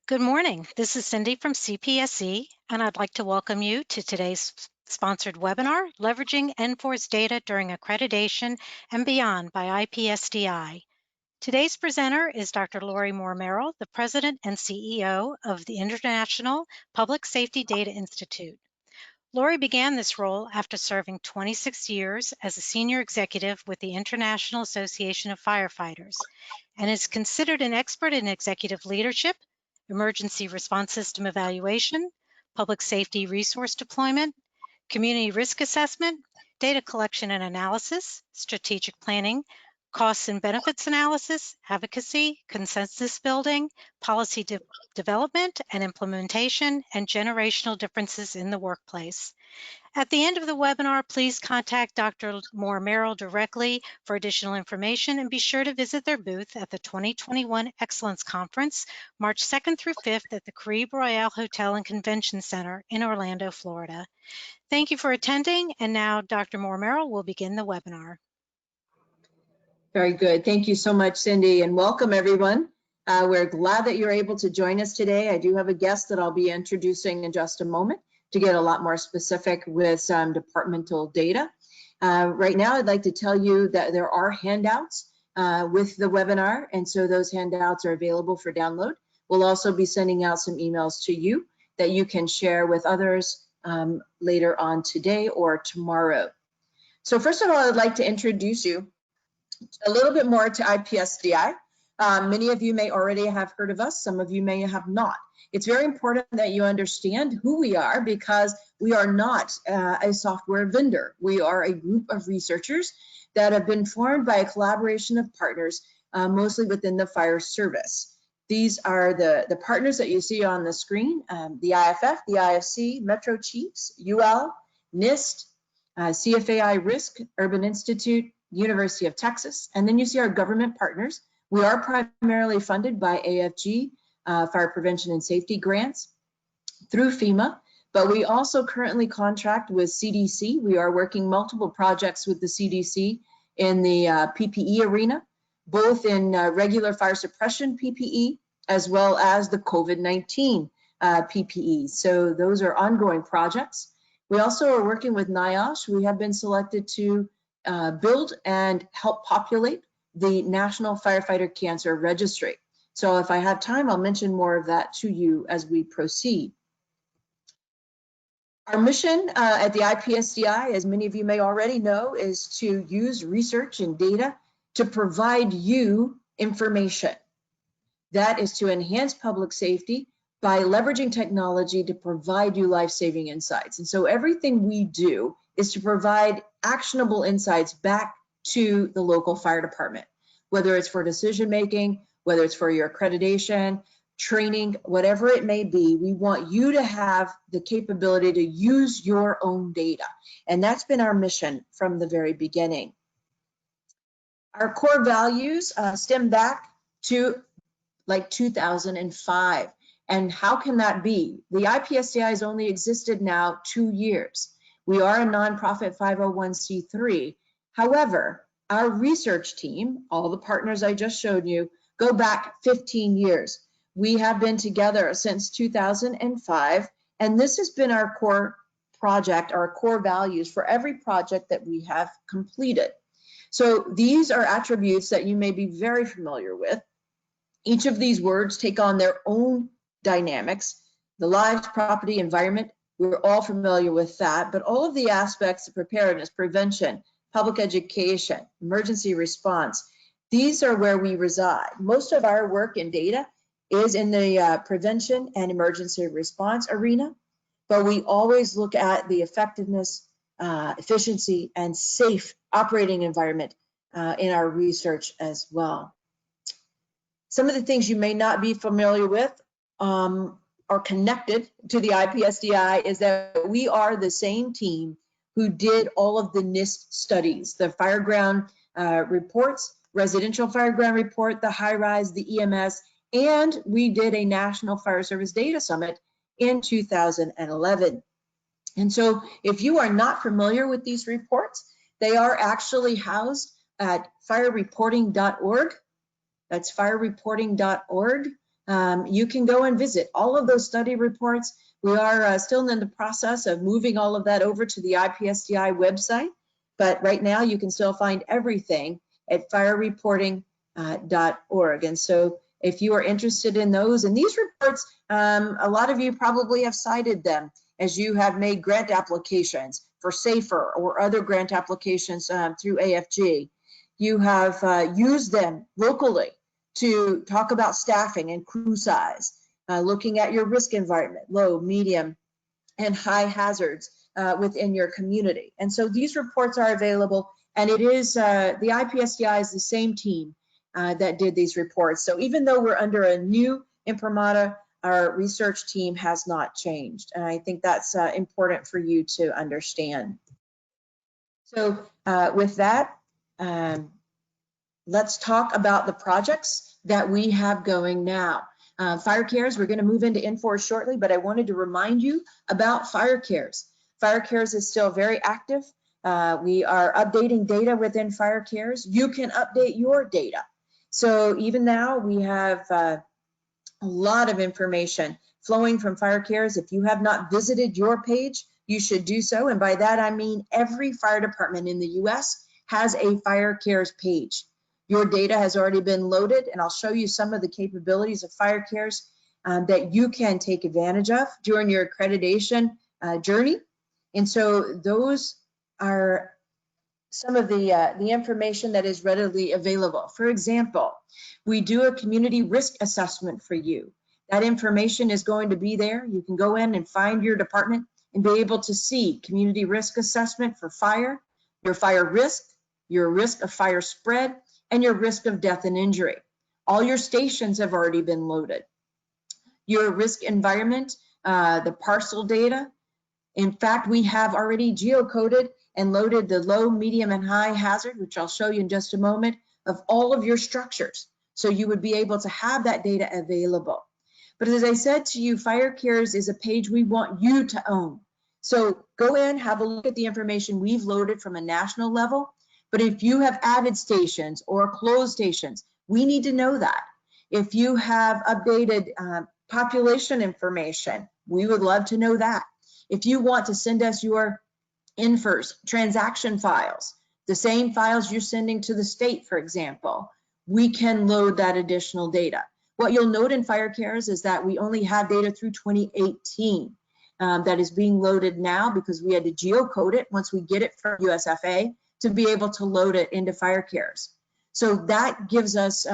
Good morning. This is Cindy from CPSC, and I'd like to welcome you to today's sponsored webinar, Leveraging NFORS Data During Accreditation and Beyond by IPSDI. Today's presenter is Dr. Lori Moore-Merrill, the President and CEO of the International Public Safety Data Institute. Lori began this role after serving 26 years as a senior executive with the International Association of Firefighters, and is considered an expert in executive leadership, emergency response system evaluation, public safety resource deployment, community risk assessment, data collection and analysis, strategic planning, costs and benefits analysis, advocacy, consensus building, policy development and implementation, and generational differences in the workplace. At the end of the webinar, please contact Dr. Moore-Merrill directly for additional information, and be sure to visit their booth at the 2021 Excellence Conference, March 2nd through 5th at the Caribe Royale Hotel and Convention Center in Orlando, Florida. Thank you for attending, and now Dr. Moore-Merrill will begin the webinar. Very good. Thank you so much, Cindy, and welcome everyone. We're glad that you're able to join us today. I do have a guest that I'll be introducing in just a moment to get a lot more specific with some departmental data. Right now, I'd like to tell you that there are handouts with the webinar, and so those handouts are available for download. We'll also be sending out some emails to you that you can share with others later on today or tomorrow. So first of all, I'd like to introduce you a little bit more to IPSDI. Many of you may already have heard of us, some of you may have not. It's very important that you understand who we are, because we are not a software vendor. We are a group of researchers that have been formed by a collaboration of partners, mostly within the fire service. These are the partners that you see on the screen, the IFF, the IFC, Metro Chiefs, UL, NIST, CFAI Risk, Urban Institute, University of Texas, and then you see our government partners. We are primarily funded by AFG, Fire Prevention and Safety grants through FEMA, but we also currently contract with CDC. We are working multiple projects with the CDC in the PPE arena, both in regular fire suppression PPE, as well as the COVID-19 PPE. So those are ongoing projects. We also are working with NIOSH. We have been selected to build and help populate the National Firefighter Cancer Registry. So if I have time, I'll mention more of that to you as we proceed. Our mission at the IPSDI, as many of you may already know, is to use research and data to provide you information. That is to enhance public safety by leveraging technology to provide you life-saving insights. And so everything we do is to provide actionable insights back to the local fire department, whether it's for decision-making, whether it's for your accreditation, training, whatever it may be. We want you to have the capability to use your own data. And that's been our mission from the very beginning. Our core values stem back to like 2005. And how can that be? The IPSDI has only existed now 2 years. We are a nonprofit 501c3. However, our research team, all the partners I just showed you, go back 15 years. We have been together since 2005, and this has been our core project, our core values for every project that we have completed. So these are attributes that you may be very familiar with. Each of these words take on their own dynamics. The lives, property, environment, we're all familiar with that, but all of the aspects of preparedness, prevention, public education, emergency response, these are where we reside. Most of our work in data is in the prevention and emergency response arena, but we always look at the effectiveness, efficiency, and safe operating environment in our research as well. Some of the things you may not be familiar with are connected to the IPSDI is that we are the same team who did all of the NIST studies, the fireground reports, residential fireground report, the high-rise, the EMS, and we did a National Fire Service Data Summit in 2011. And so if you are not familiar with these reports, they are actually housed at firereporting.org. That's firereporting.org. you can go and visit all of those study reports. We are still in the process of moving all of that over to the IPSDI website, but right now you can still find everything at firereporting.org. And so if you are interested in those, and these reports, a lot of you probably have cited them as you have made grant applications for SAFER or other grant applications through AFG. You have used them locally to talk about staffing and crew size, looking at your risk environment, low, medium, and high hazards within your community. And so these reports are available, and it is, the IPSDI is the same team that did these reports. So even though we're under a new imprimatur, our research team has not changed. And I think that's important for you to understand. So with that, let's talk about the projects that we have going now. FireCARES, we're going to move into NFORS shortly, but I wanted to remind you about FireCARES. FireCARES is still very active. We are updating data within FireCARES. You can update your data. So even now we have a lot of information flowing from FireCARES. If you have not visited your page, you should do so. And by that, I mean every fire department in the US has a FireCARES page. Your data has already been loaded, and I'll show you some of the capabilities of FireCARES that you can take advantage of during your accreditation journey. And so those are some of the information that is readily available. For example, we do a community risk assessment for you. That information is going to be there. You can go in and find your department and be able to see community risk assessment for fire, your fire risk, your risk of fire spread, and your risk of death and injury. All your stations have already been loaded. Your risk environment, the parcel data. In fact, we have already geocoded and loaded the low, medium, and high hazard, which I'll show you in just a moment, of all of your structures. So you would be able to have that data available. But as I said to you, FireCARES is a page we want you to own. So go in, have a look at the information we've loaded from a national level. But if you have added stations or closed stations, we need to know that. If you have updated population information, we would love to know that. If you want to send us your NFORS transaction files, the same files you're sending to the state, for example, we can load that additional data. What you'll note in FireCARES is that we only have data through 2018 that is being loaded now because we had to geocode it once we get it from USFA to be able to load it into FireCARES. So that gives us,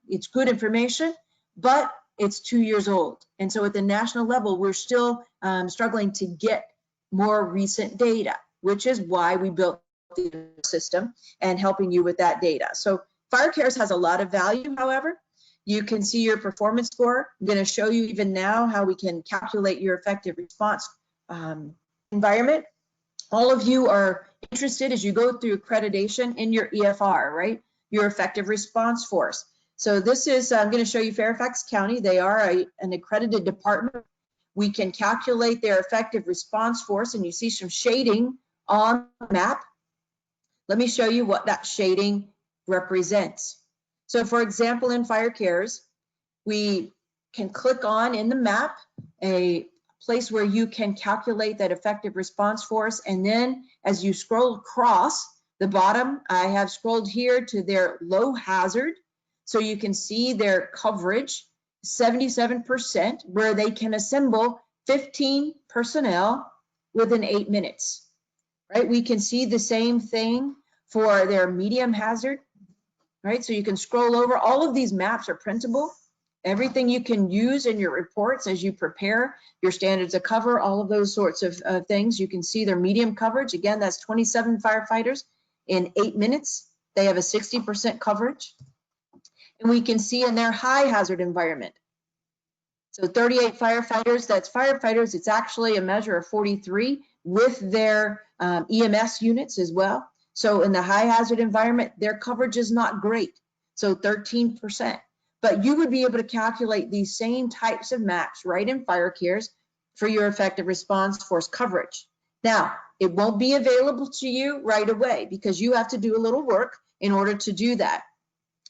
it's good information, but it's 2 years old. And so at the national level, we're still struggling to get more recent data, which is why we built the system and helping you with that data. So FireCARES has a lot of value, however. You can see your performance score. I'm going to show you even now how we can calculate your effective response environment. All of you are interested as you go through accreditation in your EFR, right? Your effective response force. So this is, I'm going to show you Fairfax County. They are an accredited department. We can calculate their effective response force, and you see some shading on the map. Let me show you what that shading represents. So for example, in FireCARES, we can click on in the map a place where you can calculate that effective response force. And then as you scroll across the bottom, I have scrolled here to their low hazard. So you can see their coverage, 77%, where they can assemble 15 personnel within 8 minutes, right? We can see the same thing for their medium hazard, right? So you can scroll over. All of these maps are printable. Everything you can use in your reports as you prepare your standards of cover, all of those sorts of things. You can see their medium coverage. Again, that's 27 firefighters in 8 minutes. They have a 60% coverage. And we can see in their high hazard environment. So 38 firefighters, that's firefighters. It's actually a measure of 43 with their EMS units as well. So in the high hazard environment, their coverage is not great. So 13%. But you would be able to calculate these same types of maps right in FireCARES for your effective response force coverage. Now, it won't be available to you right away because you have to do a little work in order to do that.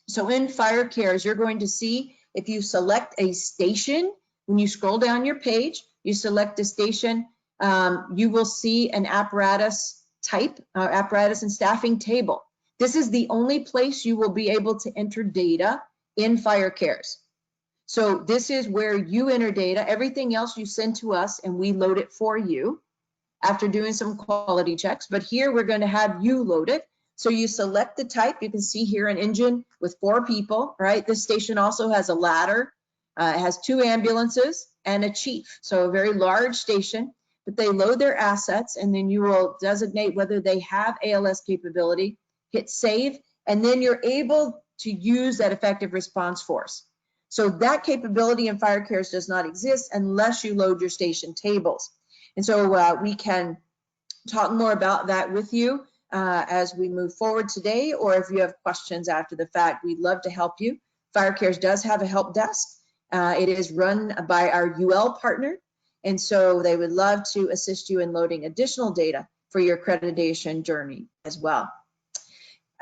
So in FireCARES, you're going to see If you select a station, when you scroll down your page, you select a station, you will see an apparatus type, apparatus and staffing table. This is the only place you will be able to enter data in FireCARES. So this is where you enter data. Everything else you send to us and we load it for you after doing some quality checks. But here we're going to have you load it. So you select the type. You can see here an engine with 4 people, right? This station also has a ladder. It has 2 ambulances and a chief. So a very large station, but they load their assets and then you will designate whether they have ALS capability, hit save, and then you're able to use that effective response force. So that capability in FireCARES does not exist unless you load your station tables. And so we can talk more about that with you as we move forward today, or if you have questions after the fact, we'd love to help you. FireCARES does have a help desk. It is run by our UL partner, and so they would love to assist you in loading additional data for your accreditation journey as well.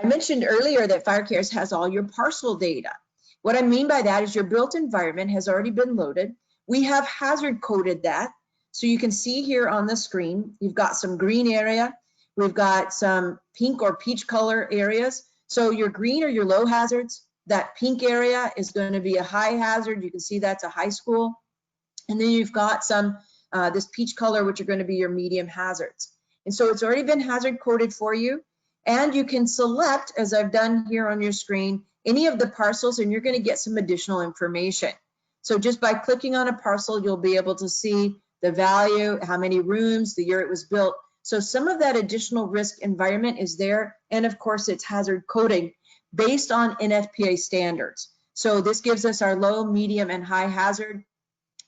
I mentioned earlier that FireCARES has all your parcel data. What I mean by that is your built environment has already been loaded. We have hazard coded that. So you can see here on the screen, you've got some green area. We've got some pink or peach color areas. So your green are your low hazards. That pink area is going to be a high hazard. You can see that's a high school. And then you've got some, this peach color, which are going to be your medium hazards. And so it's already been hazard coded for you. And you can select, as I've done here on your screen, any of the parcels, and you're going to get some additional information. So just by clicking on a parcel, you'll be able to see the value, how many rooms, the year it was built. So some of that additional risk environment is there. And of course, it's hazard coding based on NFPA standards. So this gives us our low, medium, and high hazard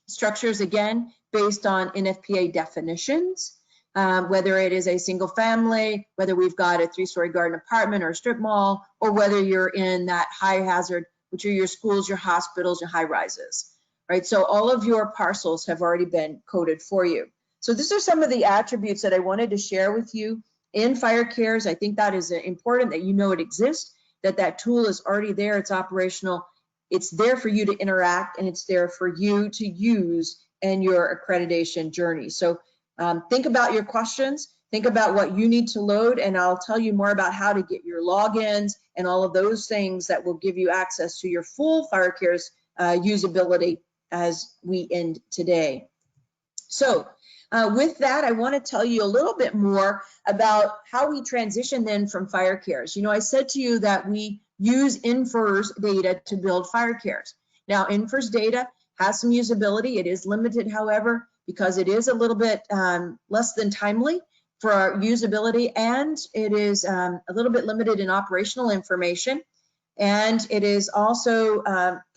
structures, again, based on NFPA definitions, whether it is a single family, whether we've got a 3-story garden apartment or a strip mall, or whether you're in that high hazard, which are your schools, your hospitals, your high rises. Right, so all of your parcels have already been coded for you. So these are some of the attributes that I wanted to share with you in FireCARES. I think that is important that you know it exists, that that tool is already there, it's operational, it's there for you to interact, and it's there for you to use in your accreditation journey. So think about your questions, think about what you need to load, and I'll tell you more about how to get your logins and all of those things that will give you access to your full FireCARES usability as we end today. So with that, I want to tell you a little bit more about how we transition then from FireCARES. You know, I said to you that we use NFORS data to build FireCARES. Now, NFORS data has some usability. It is limited, however, because it is a little bit less than timely for our usability, and it is a little bit limited in operational information. And it is also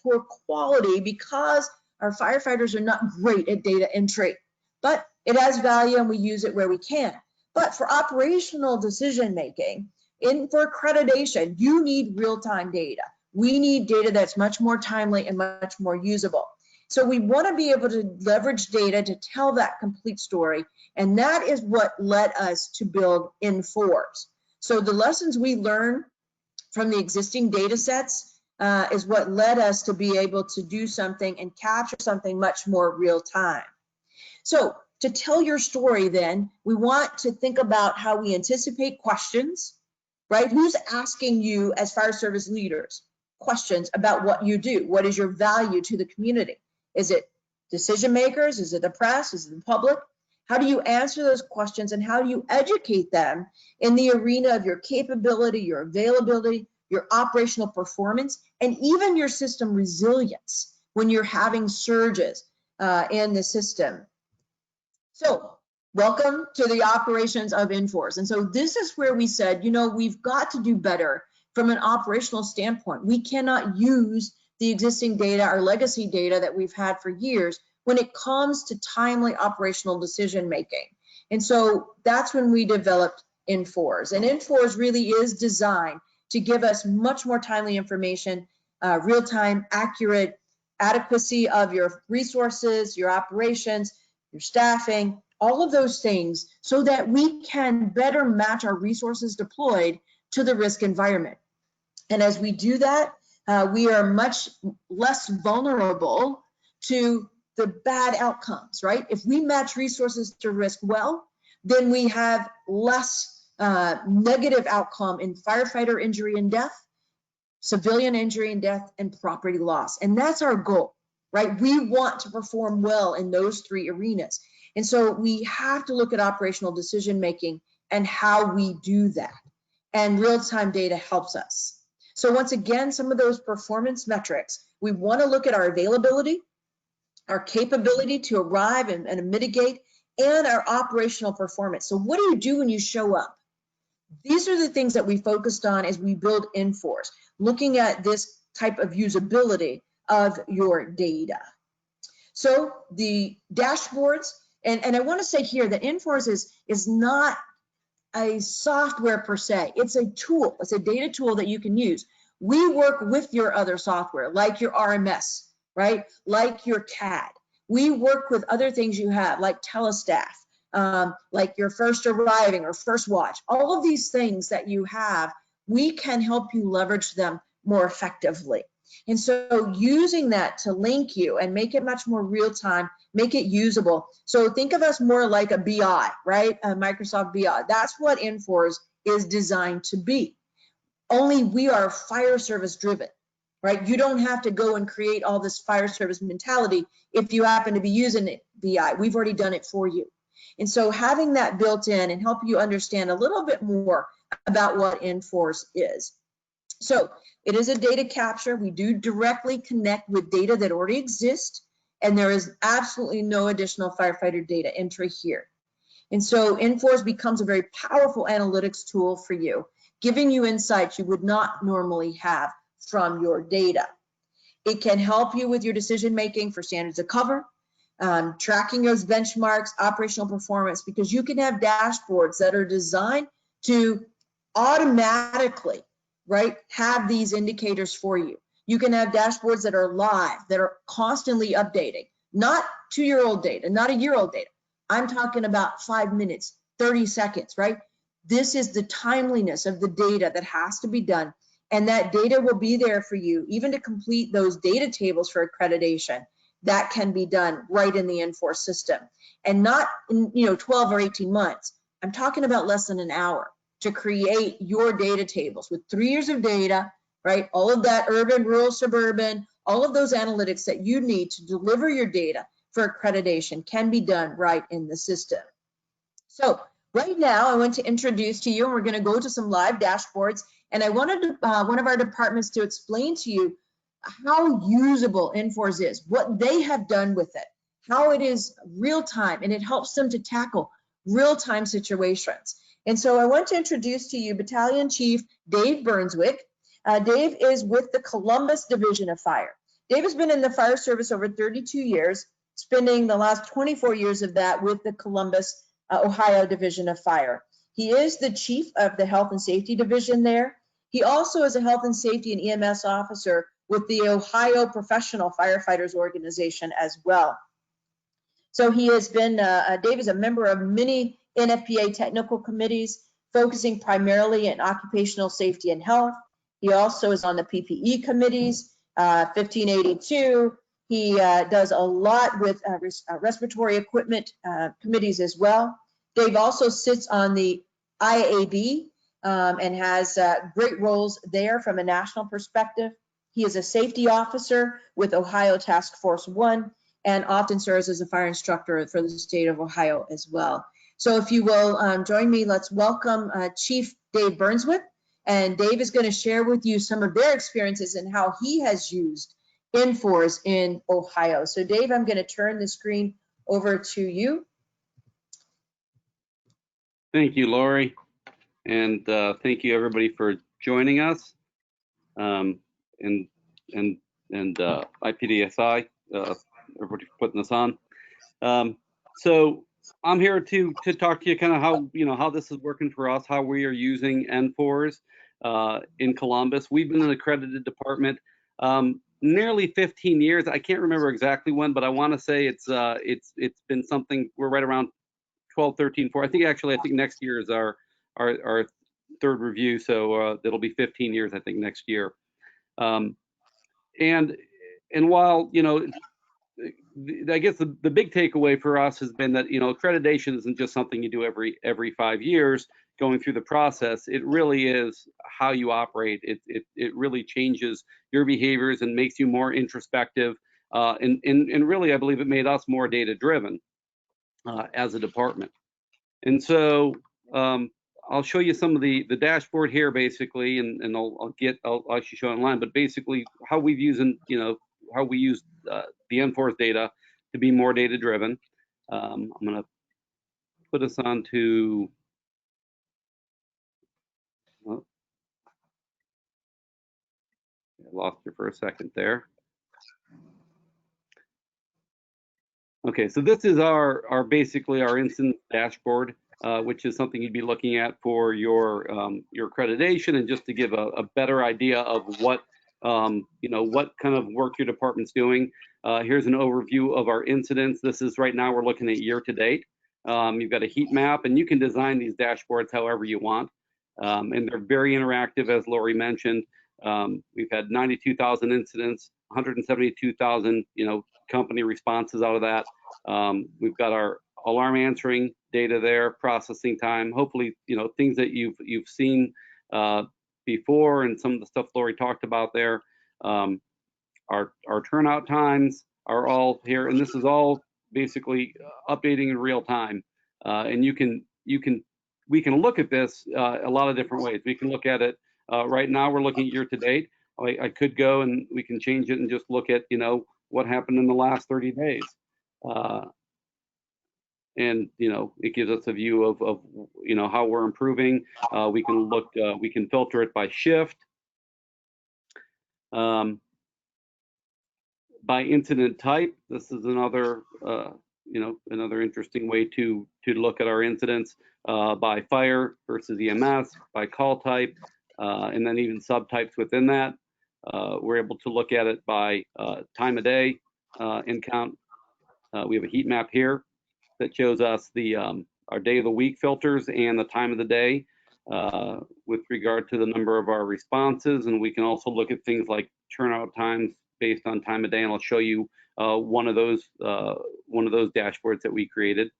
poor quality because our firefighters are not great at data entry, but it has value and we use it where we can. But for operational decision making, for accreditation, you need real-time data. We need data that's much more timely and much more usable. So we want to be able to leverage data to tell that complete story, and that is what led us to build NFORS. So the lessons we learn from the existing data sets is what led us to be able to do something and capture something much more real time. So to tell your story then, we want to think about how we anticipate questions, right? Who's asking you as fire service leaders questions about what you do? What is your value to the community? Is it decision makers? Is it the press? Is it the public? How do you answer those questions and how do you educate them in the arena of your capability, your availability, your operational performance, and even your system resilience when you're having surges in the system? So welcome to the operations of NFORS. And so this is where we said, you know, we've got to do better from an operational standpoint. We cannot use the existing data, our legacy data that we've had for years when it comes to timely operational decision making. And so that's when we developed NFORS. And NFORS really is designed to give us much more timely information, real-time, accurate, adequacy of your resources, your operations, your staffing, all of those things, so that we can better match our resources deployed to the risk environment. And as we do that, we are much less vulnerable to the bad outcomes, right? If we match resources to risk well, then we have less negative outcome in firefighter injury and death, civilian injury and death, and property loss. And that's our goal, right? We want to perform well in those three arenas. And so we have to look at operational decision making and how we do that. And real-time data helps us. So once again, some of those performance metrics, we want to look at our availability, our capability to arrive and mitigate, and our operational performance. So what do you do when you show up? These are the things that we focused on as we build NFORS, looking at this type of usability of your data. So the dashboards, and I want to say here that NFORS is not a software per se. It's a tool. It's a data tool that you can use. We work with your other software, like your RMS, right? Like your CAD. We work with other things you have, like Telestaff, like your first arriving or first watch. All of these things that you have, we can help you leverage them more effectively. And so using that to link you and make it much more real time, make it usable. So think of us more like a BI, right? A Microsoft BI. That's what NFORS is designed to be. Only we are fire service driven, right? You don't have to go and create all this fire service mentality if you happen to be using BI. We've already done it for you. And so having that built in and help you understand a little bit more about what NFORS is. So it is a data capture. We do directly connect with data that already exists, and there is absolutely no additional firefighter data entry here. And so NFORS becomes a very powerful analytics tool for you, giving you insights you would not normally have from your data. It can help you with your decision making for standards of cover, tracking those benchmarks, operational performance, because you can have dashboards that are designed to automatically, right, have these indicators for you. You can have dashboards that are live, that are constantly updating, not 2-year-old data, not a year-old data. I'm talking about 5 minutes, 30 seconds, right? This is the timeliness of the data that has to be done, and that data will be there for you, even to complete those data tables for accreditation. That can be done right in the NFORS system, and not in 12 or 18 months. I'm talking about less than an hour to create your data tables with 3 years of data, right? All of that urban, rural, suburban, all of those analytics that you need to deliver your data for accreditation can be done right in the system. So right now, I want to introduce to you, and we're going to go to some live dashboards, and I wanted one of our departments to explain to you how usable NFORS is, what they have done with it, how it is real time, and it helps them to tackle real-time situations. And so I want to introduce to you Battalion Chief Dave Burnswick. Dave is with the Columbus Division of Fire. Dave has been in the fire service over 32 years, spending the last 24 years of that with the Columbus, Ohio Division of Fire. He is the chief of the Health and Safety Division there. He also is a health and safety and EMS officer with the Ohio Professional Firefighters Organization as well. So he has been, Dave is a member of many NFPA technical committees, focusing primarily in occupational safety and health. He also is on the PPE committees, 1582. He does a lot with respiratory equipment committees as well. Dave also sits on the IAB and has great roles there from a national perspective. He is a safety officer with Ohio Task Force 1 and often serves as a fire instructor for the state of Ohio as well. So if you will join me, let's welcome Chief Dave Burnswick. And Dave is going to share with you some of their experiences and how he has used NFORS in Ohio. So Dave, I'm going to turn the screen over to you. Thank you, Lori. And thank you everybody for joining us. And IPDSI, everybody for putting this on. So I'm here to talk to you kind of how this is working for us, how we are using NFORS in Columbus. We've been an accredited department nearly 15 years. I can't remember exactly when, but I want to say it's been something. We're right around 12, 13, 4. I think next year is our third review, so it'll be 15 years I think next year. and while, you know, I guess the big takeaway for us has been that, you know, accreditation isn't just something you do every 5 years going through the process. It really is how you operate. It really changes your behaviors and makes you more introspective. And really, I believe it made us more data driven as a department. And so I'll show you some of the dashboard here basically, and I'll actually show it online, but basically how we've used, you know, how we use the NFORS data to be more data driven. I'm going to put us on to, oh, I lost you for a second there. Okay, so this is our basically our incident dashboard, which is something you'd be looking at for your accreditation, and just to give a better idea of what you know, what kind of work your department's doing. Here's an overview of our incidents. This is right now we're looking at year to date. You've got a heat map, and you can design these dashboards however you want, and they're very interactive, as Lori mentioned. We've had 92,000 incidents, 172,000 you know, company responses out of that. We've got our alarm answering data there, processing time, hopefully, you know, things that you've seen before, and some of the stuff Lori talked about there. Our turnout times are all here, and this is all basically updating in real time. And we can look at this a lot of different ways. We can look at it right now. We're looking at year to date. I could go and we can change it and just look at, you know, what happened in the last 30 days. And, you know, it gives us a view of you know, how we're improving. We can look, we can filter it by shift, by incident type. This is another, you know, another interesting way to look at our incidents, by fire versus EMS, by call type, and then even subtypes within that. We're able to look at it by time of day and count. We have a heat map here that shows us the our day of the week filters and the time of the day with regard to the number of our responses. And we can also look at things like turnout times based on time of day. And I'll show you one of those dashboards that we created.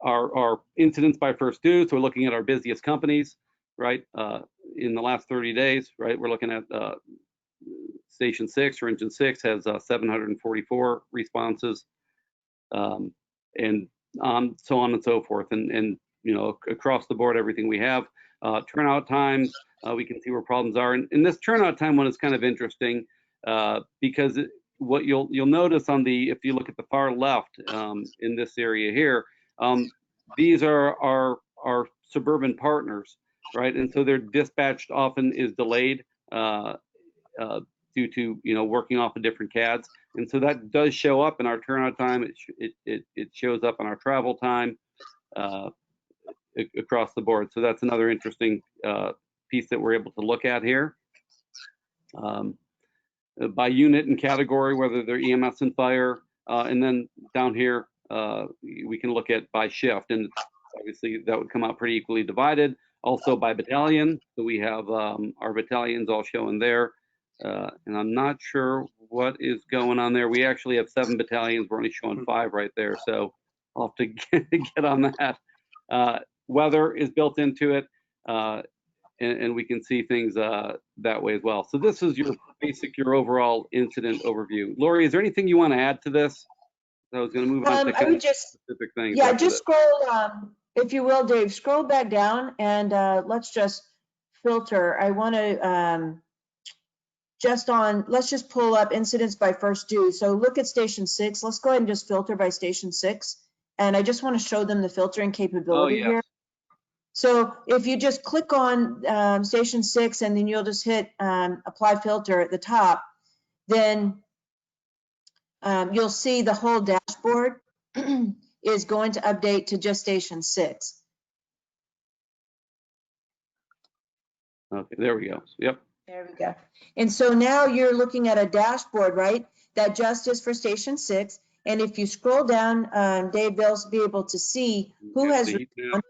Our incidents by first due. So we're looking at our busiest companies, right? In the last 30 days, right? We're looking at Station 6 or Engine 6 has 744 responses, and so on and so forth. And you know, across the board, everything we have. Turnout times, we can see where problems are. And this turnout time one is kind of interesting because what you'll notice on the, if you look at the far left in this area here, these are our suburban partners, right? And so their dispatch often is delayed due to, you know, working off of different CADs. And so that does show up in our turnout time. It shows up in our travel time across the board. So that's another interesting piece that we're able to look at here. By unit and category, whether they're EMS and fire, and then down here, we can look at by shift, and obviously that would come out pretty equally divided. Also by battalion, so we have our battalions all showing there. And I'm not sure what is going on there. We actually have 7 battalions. We're only showing 5 right there, so I'll have to get on that. Weather is built into it, and we can see things that way as well. So this is your overall incident overview. Lori, is there anything you want to add to this? I was going to move on to I would just, specific things. yeah, just scroll, if you will, Dave, scroll back down and let's just filter. I want to let's just pull up incidents by first due. So look at Station 6. Let's go ahead and just filter by Station 6. And I just want to show them the filtering capability here. So if you just click on Station 6 and then you'll just hit apply filter at the top, then you'll see the whole dashboard is going to update to just Station 6. Okay, there we go. Yep. There we go. And so now you're looking at a dashboard, right? That just is for Station 6. And if you scroll down, Dave, they'll be able to see who has responded.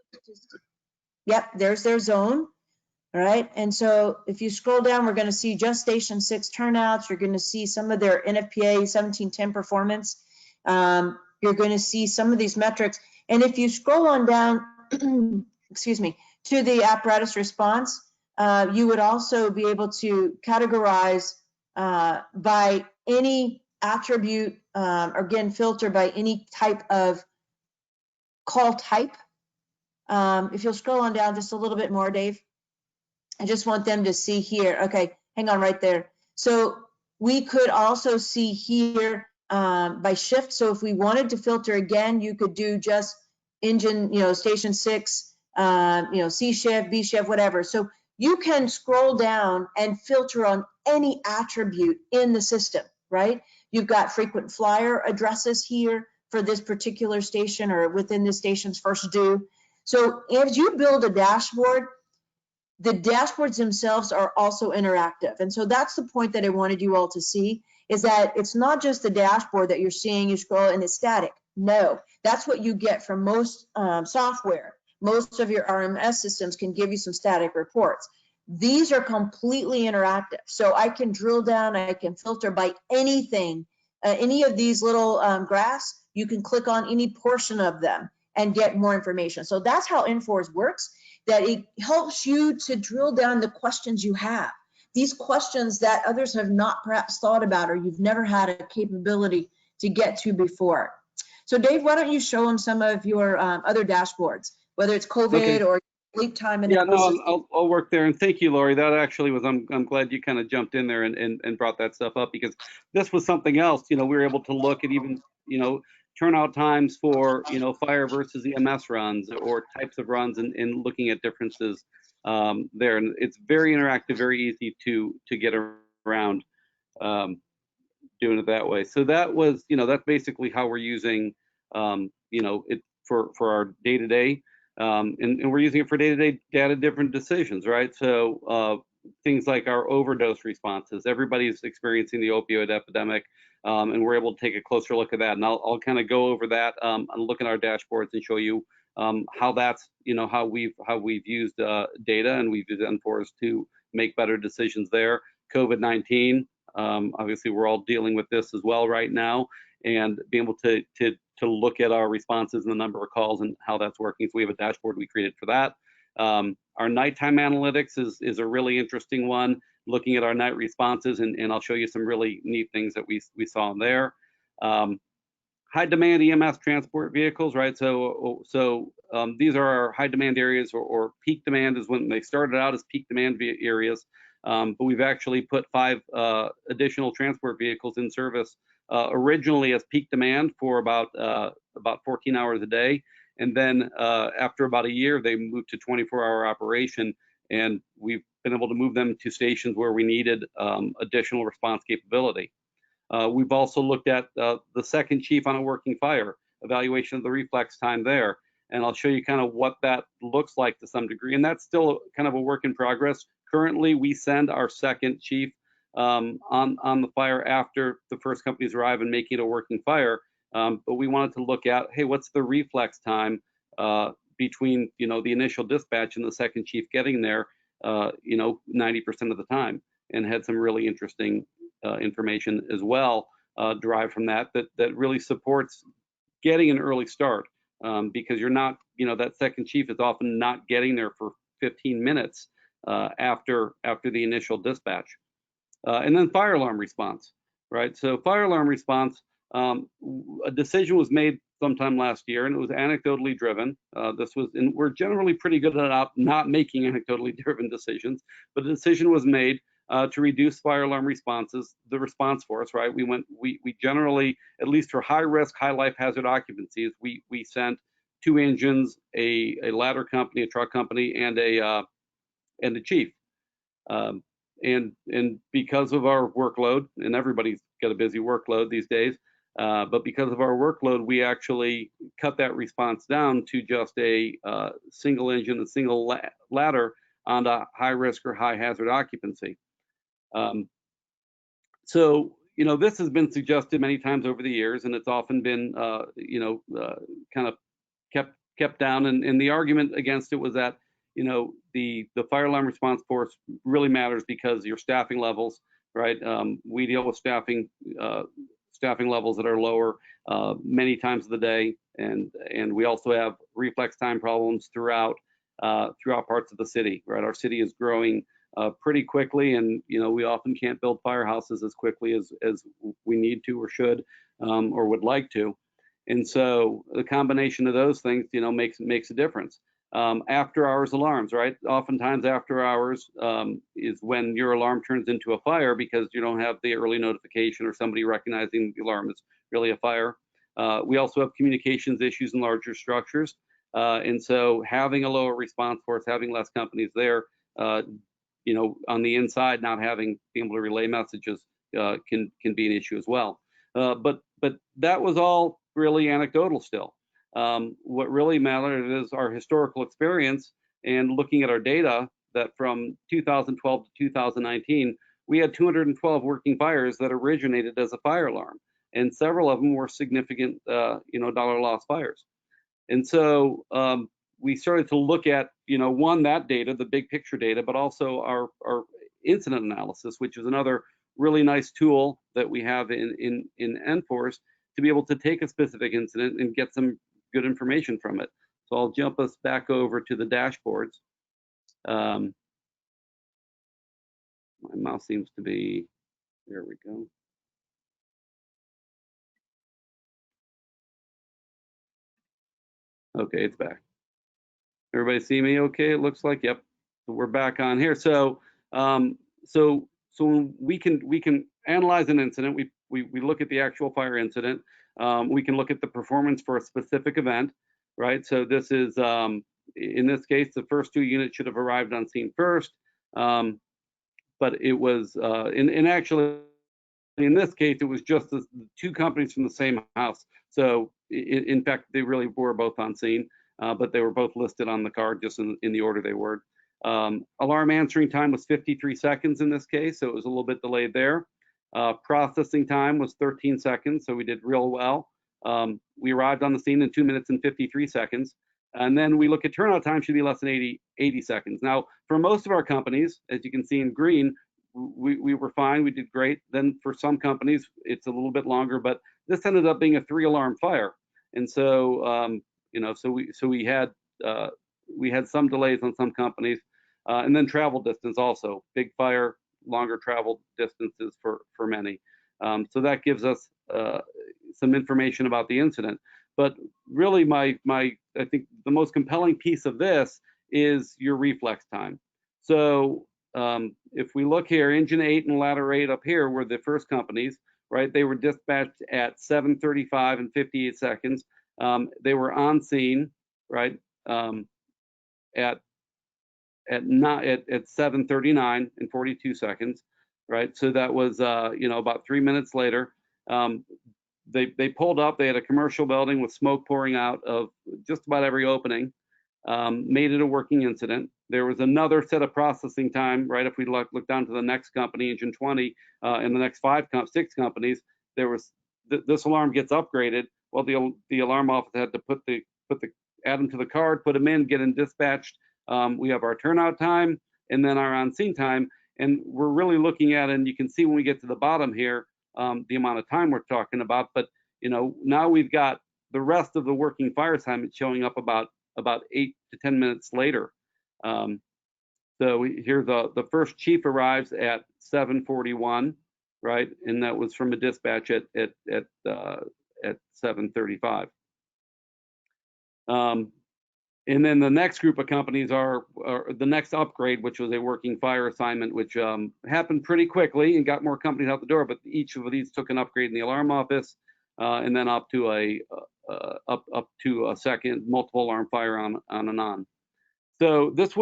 Yep, there's their zone. All right, and so if you scroll down, we're going to see just Station 6 turnouts. You're going to see some of their NFPA 1710 performance. You're going to see some of these metrics. And if you scroll on down, excuse me, to the apparatus response, you would also be able to categorize by any attribute, or again, filter by any type of call type. If you'll scroll on down just a little bit more, Dave. I just want them to see here. Okay, hang on right there. So we could also see here by shift. So if we wanted to filter again, you could do just engine, station 6, C shift, B shift, whatever. So you can scroll down and filter on any attribute in the system, right? You've got frequent flyer addresses here for this particular station or within the station's first due. So as you build a dashboard, the dashboards themselves are also interactive. And so that's the point that I wanted you all to see, is that it's not just the dashboard that you're seeing, you scroll and it's static. No, that's what you get from most software. Most of your RMS systems can give you some static reports. These are completely interactive. So I can drill down, I can filter by anything, any of these little graphs, you can click on any portion of them and get more information. So that's how NFORS works, that it helps you to drill down the questions you have. These questions that others have not perhaps thought about or you've never had a capability to get to before. So Dave, why don't you show them some of your other dashboards, whether it's COVID or sleep time analysis. Yeah, no, I'll work there. And thank you, Lori. That actually was, I'm glad you kind of jumped in there and brought that stuff up, because this was something else. We were able to look at even, turnout times for, fire versus EMS runs or types of runs, and looking at differences there. And it's very interactive, very easy to get around doing it that way. So that was, that's basically how we're using, it for our day-to-day. And we're using it for day-to-day data-driven decisions, right? So things like our overdose responses. Everybody's experiencing the opioid epidemic, and we're able to take a closer look at that. And I'll kind of go over that and look at our dashboards and show you how that's, how we've used data, and we've used NFORS to make better decisions there. COVID-19, obviously we're all dealing with this as well right now, and being able to look at our responses and the number of calls and how that's working. So we have a dashboard we created for that. Our nighttime analytics is a really interesting one, looking at our night responses, and I'll show you some really neat things that we saw in there. High demand EMS transport vehicles, right? So these are our high demand areas, or peak demand is when they started out as peak demand areas. But we've actually put 5 additional transport vehicles in service originally as peak demand for about 14 hours a day. And then after about a year, they moved to 24-hour operation, and we've been able to move them to stations where we needed additional response capability. We've also looked at the second chief on a working fire, evaluation of the reflex time there. And I'll show you kind of what that looks like to some degree. And that's still kind of a work in progress. Currently, we send our second chief on the fire after the first companies arrive and making it a working fire. But we wanted to look at, hey, what's the reflex time between, the initial dispatch and the second chief getting there, 90% of the time, and had some really interesting information as well derived from that really supports getting an early start, because you're not, that second chief is often not getting there for 15 minutes after the initial dispatch. And then fire alarm response, right? So fire alarm response, a decision was made sometime last year, and it was anecdotally driven. And we're generally pretty good at not making anecdotally driven decisions, but a decision was made to reduce fire alarm responses, the response force, right? We generally, at least for high risk, high life hazard occupancies, we sent 2 engines, a ladder company, a truck company, and a chief. And because of our workload, and everybody's got a busy workload these days, but because of our workload, we actually cut that response down to just a single engine, a single ladder on a high risk or high hazard occupancy. So, this has been suggested many times over the years, and it's often been, kind of kept down. And the argument against it was that, the fire alarm response force really matters because your staffing levels, right? We deal with staffing levels that are lower many times of the day, and we also have reflex time problems throughout parts of the city, right? Our city is growing pretty quickly, and we often can't build firehouses as quickly as we need to or should or would like to. And so the combination of those things, makes a difference. After hours alarms, right? Oftentimes after hours is when your alarm turns into a fire because you don't have the early notification or somebody recognizing the alarm is really a fire. We also have communications issues in larger structures. And so having a lower response force, having less companies there, on the inside, not being able to relay messages can be an issue as well. But that was all really anecdotal still. What really mattered is our historical experience and looking at our data that from 2012 to 2019, we had 212 working fires that originated as a fire alarm, and several of them were significant, dollar loss fires. And so we started to look at, that data, the big picture data, but also our incident analysis, which is another really nice tool that we have in NFORS to be able to take a specific incident and get some good information from it. So I'll jump us back over to the dashboards. My mouse seems to be, there we go. Okay, it's back. Everybody see me okay? It looks like, yep. So we're back on here. So so we can analyze an incident. We look at the actual fire incident. We can look at the performance for a specific event, right? So this is, in this case, the first 2 units should have arrived on scene first. But it was, actually, in this case, it was just the 2 companies from the same house. So in fact, they really were both on scene, but they were both listed on the card just in the order they were. Alarm answering time was 53 seconds in this case, so it was a little bit delayed there. Processing time was 13 seconds, so we did real well. We arrived on the scene in 2 minutes and 53 seconds. And then we look at turnout time should be less than 80 seconds. Now, for most of our companies, as you can see in green, we were fine, we did great. Then for some companies, it's a little bit longer, but this ended up being a 3-alarm fire. And so, we had some delays on some companies, and then travel distance also. Big fire, longer travel distances for many. So that gives us some information about the incident. But really, I think the most compelling piece of this is your reflex time. So if we look here, engine 8 and ladder 8 up here were the first companies, right? They were dispatched at 7:35 and 58 seconds. They were on scene, right? At 7:39 and 42 seconds, right? So that was about 3 minutes later. They pulled up. They had a commercial building with smoke pouring out of just about every opening. Made it a working incident. There was another set of processing time, right? If we look down to the next company, engine 20, and the next 6 companies, there was this alarm gets upgraded. Well, the alarm officer had to add them to the card, put them in, get them dispatched. We have our turnout time and then our on-scene time, and we're really looking at, and you can see when we get to the bottom here, the amount of time we're talking about. But now we've got the rest of the working fire time. It's showing up about 8 to 10 minutes later. So here the first chief arrives at 7:41, right, and that was from a dispatch at 7:35. And then the next group of companies are the next upgrade, which was a working fire assignment, which happened pretty quickly and got more companies out the door. But each of these took an upgrade in the alarm office, and then up to a second multiple alarm fire on and on. So this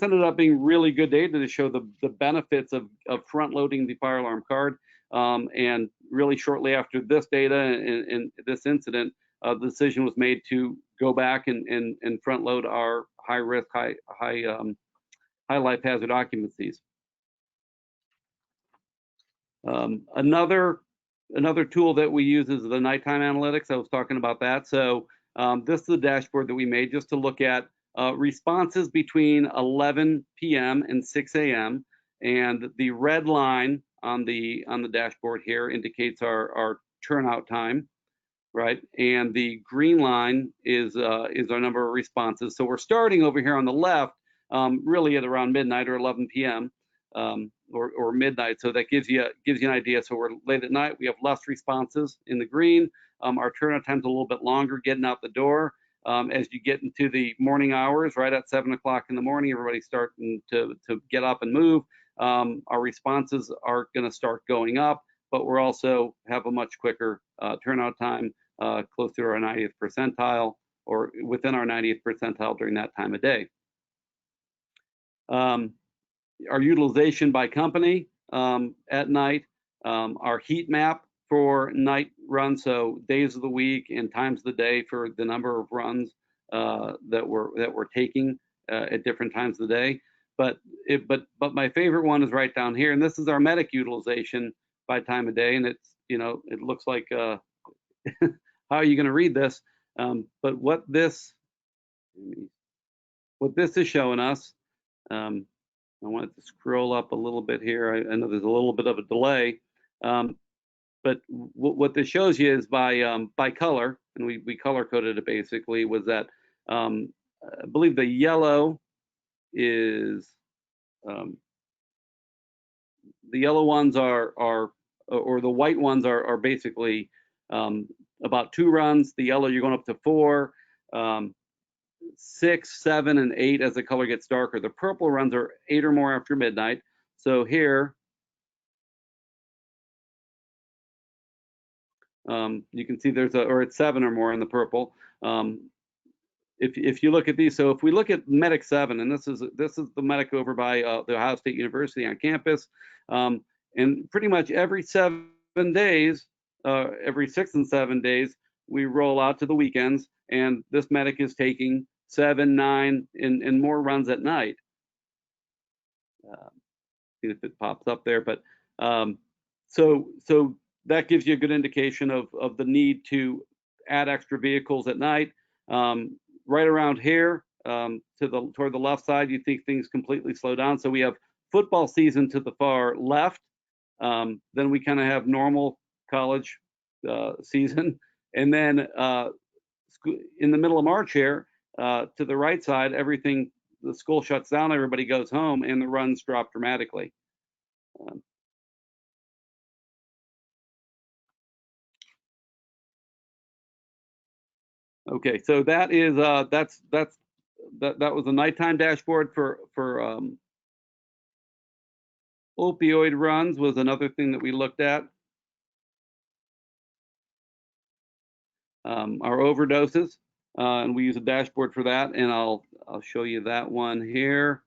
ended up being really good data to show the benefits of front loading the fire alarm card. And really shortly after this data and this incident, the decision was made to go back and front load our high risk, high life hazard occupancies. Another tool that we use is the nighttime analytics. I was talking about that. So this is the dashboard that we made just to look at responses between 11 p.m. and 6 a.m. And the red line on the dashboard here indicates our turnout time, right? And the green line is our number of responses. So we're starting over here on the left, really at around midnight or 11 p.m. Or midnight. So that gives you an idea. So we're late at night. We have less responses in the green. Our turnout time's a little bit longer getting out the door. As you get into the morning hours, right at 7 o'clock in the morning, everybody's starting to get up and move. Our responses are going to start going up, but we're also have a much quicker turnout time, close to our 90th percentile or within our 90th percentile during that time of day. Our utilization by company at night, our heat map for night runs, so days of the week and times of the day for the number of runs that we're taking at different times of the day. But my favorite one is right down here, and this is our medic utilization by time of day, and it's, you know, it looks like how are you going to read this? But what this is showing us, I wanted to scroll up a little bit here. I know there's a little bit of a delay, but what this shows you is by color, and we color coded it basically, was that I believe the yellow is the yellow ones are or the white ones are basically about 2 runs. The yellow, you're going up to 4. 6, 7, and 8 as the color gets darker. The purple runs are 8 or more after midnight. So here, you can see there's or it's 7 or more in the purple. If you look at these, so if we look at Medic 7, and this is the medic over by the Ohio State University on campus, and pretty much every 7 days, every 6 and 7 days, we roll out to the weekends, and this medic is taking 7, 9, and more runs at night. See if it pops up there, but so that gives you a good indication of the need to add extra vehicles at night. Right around here, toward the left side, you think things completely slow down. So we have football season to the far left. Then we kind of have normal college season, and then in the middle of March here, to the right side, the school shuts down, everybody goes home, and the runs drop dramatically. Okay, so that is that was a nighttime dashboard for opioid runs was another thing that we looked at. Our overdoses, and we use a dashboard for that, and I'll show you that one here.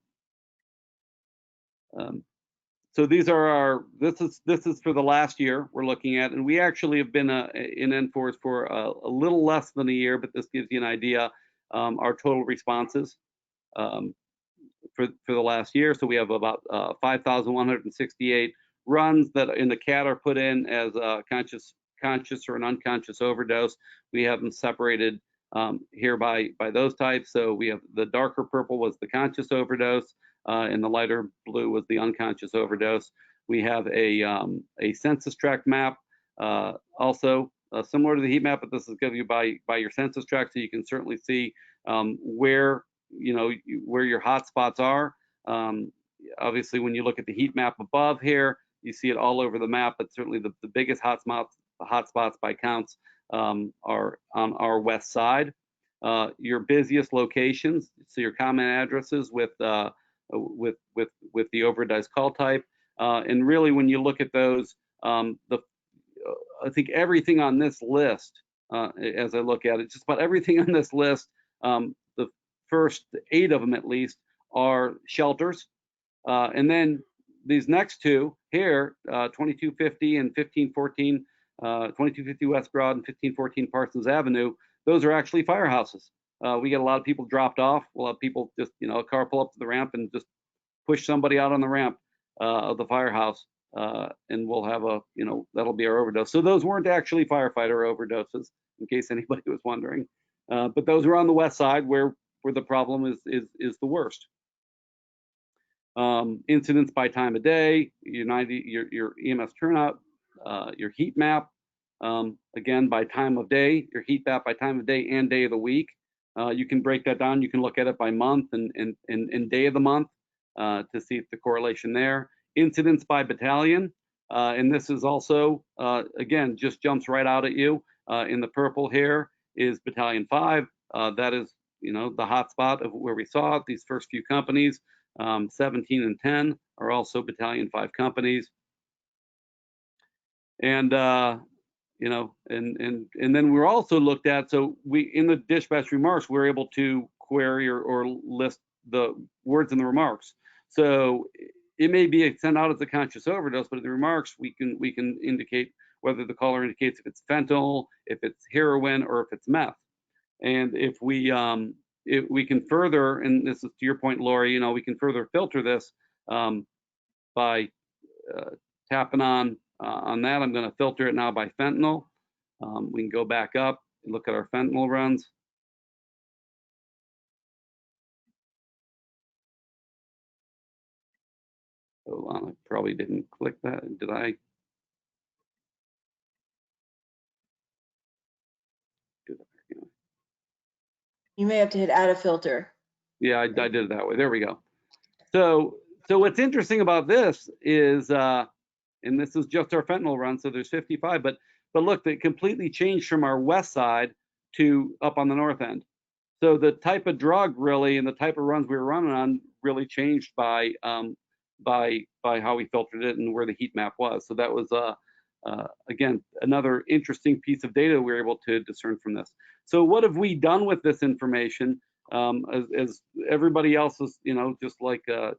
So these are this is for the last year we're looking at, and we actually have been in NFORS for a little less than a year, but this gives you an idea. Our total responses for the last year. So we have about 5,168 runs that in the CAT are put in as conscious or an unconscious overdose. We have them separated here by those types. So we have the darker purple was the conscious overdose, and the lighter blue was the unconscious overdose. We have a census tract map, also similar to the heat map, but this is given you by your census tract, so you can certainly see where where your hot spots are. Obviously, when you look at the heat map above here, you see it all over the map, but certainly the biggest hot spots by counts are on our west side. Your busiest locations, so your common addresses with the overdose call type, and really when you look at those, I think everything on this list, as I look at it, just about everything on this list, the first 8 of them at least are shelters, and then these next 2 here, 2250 and 1514, 2250 West Broad and 1514 Parsons Avenue, those are actually firehouses. We get a lot of people dropped off. We'll have people just, a car pull up to the ramp and just push somebody out on the ramp of the firehouse, and we'll have that'll be our overdose. So those weren't actually firefighter overdoses, in case anybody was wondering. But those are on the west side where where the problem is the worst. Incidents by time of day, your EMS turnout, your heat map, again by time of day, your heat map by time of day and day of the week. You can break that down. You can look at it by month and day of the month to see if the correlation there. Incidents by battalion, and this is also again just jumps right out at you. In the purple here is Battalion 5. That is the hot spot of where we saw it. These first few companies. 17 and 10 are also Battalion 5 companies, and and then we're also looked at. So we in the dispatch remarks we're able to query or list the words in the remarks. So it may be sent out as a conscious overdose, but in the remarks we can indicate whether the caller indicates if it's fentanyl, if it's heroin, or if it's meth. And if we can further, and this is to your point, Lori, we can further filter this by tapping on that. I'm going to filter it now by fentanyl. We can go back up and look at our fentanyl runs. Hold on, I probably didn't click that. Did I? You may have to hit add a filter. Yeah, I did it that way. There we go. So what's interesting about this is, and this is just our fentanyl run, so there's 55, but look, they completely changed from our west side to up on the north end. So the type of drug really and the type of runs we were running on really changed by how we filtered it and where the heat map was. So that was again another interesting piece of data we were able to discern from this. So what have we done with this information? As everybody else is, just like us,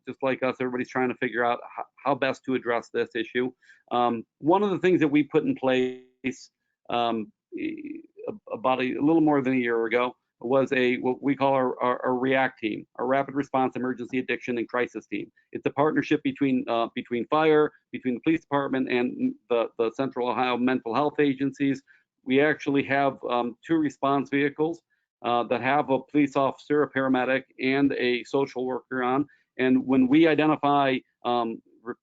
everybody's trying to figure out how best to address this issue. One of the things that we put in place about a little more than a year ago was what we call our REACT team, our Rapid Response Emergency Addiction and Crisis Team. It's a partnership between fire, between the police department, and the Central Ohio Mental Health Agencies. We actually have 2 response vehicles that have a police officer, a paramedic, and a social worker on. And when we identify